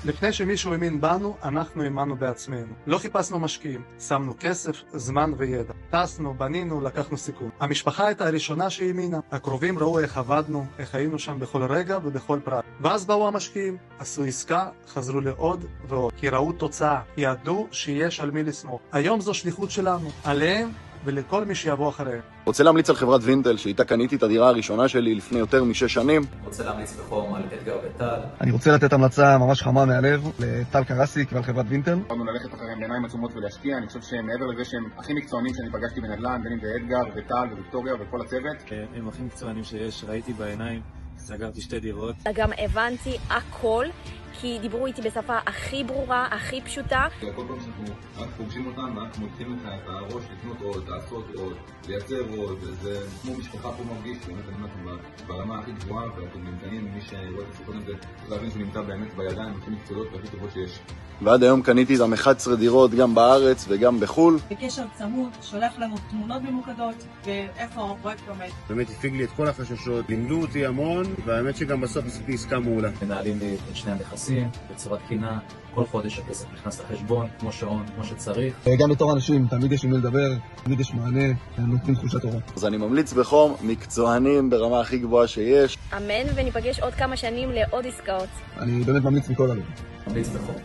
לפני שמישהו האמין בנו, אנחנו האמנו בעצמנו. לא חיפשנו משקיעים, שמנו כסף, זמן וידע. טסנו, בנינו, לקחנו סיכון. המשפחה הייתה הראשונה שהאמינה. הקרובים ראו איך עבדנו, איך היינו שם בכל רגע ובכל פרט. ואז באו המשקיעים, עשו עסקה, חזרו לעוד ועוד. כי ראו תוצאה, ידעו שיש על מי לסמוך. היום זו שליחות שלנו, עליהם ולכל מי שיבוא אחריהם. רוצה להמליץ על חברת וינטל, שאיתה קניתי את הדירה הראשונה שלי לפני יותר מ6 שנים. רוצה להמליץ בחום על אתגר וטל. אני רוצה לתת המלצה ממש חמה מהלב לטל קרסיק ועל חברת וינטל. יכולנו ללכת אחריהם בעיניים עצומות ולהשקיע. אני חושב שמעבר לזה שהם הכי מקצוענים שאני פגשתי בנדל"ן, בין אם זה אתגר וטל וויקטוריה וכל הצוות. הם הכי מקצוענים שיש, ראיתי בעיניים, סגרתי 2 דירות. גם הבנתי הכל, כי דיברו איתי בשפה הכי ברורה, הכי פשוטה. כל פעם שאנחנו רק פוגשים אותם, רק מותחים לך את הראש, לקנות עוד, לעשות עוד, לייצר עוד, זה כמו משפחה פה מרגיש, באמת אני אומר לכם ברמה הכי גבוהה, ואתם נמצאים, מי שרואה את הסיפור הזה, צריך להבין שהוא נמצא באמת בידיים הכי מקצועיות והכי טובות שיש. ועד היום קניתי גם 11 דירות, גם בארץ וגם בחול. בקשר צמוד, שולח לנו תמונות ממוקדות, ואיפה הפרויקט עומד. באמת הפיג לי את כל החששות, לימדו אותי המון, והאמת שגם בסוף עשיתי עסקה מעולה. מנהלים לי את שני הנכסים, בצורה תקינה, כל חודש הכסף נכנס לחשבון, כמו שעון, כמו שצריך. גם בתור אנשים, תמיד יש עם מי לדבר, תמיד יש מענה, נותנים תחושה טובה. אז אני ממליץ בחום, מקצוענים ברמה הכי גבוהה שיש. אמן, וניפגש עוד כמה שנים לעוד עסקאות. אני באמת ממליץ מכל הלב. ממליץ בחום.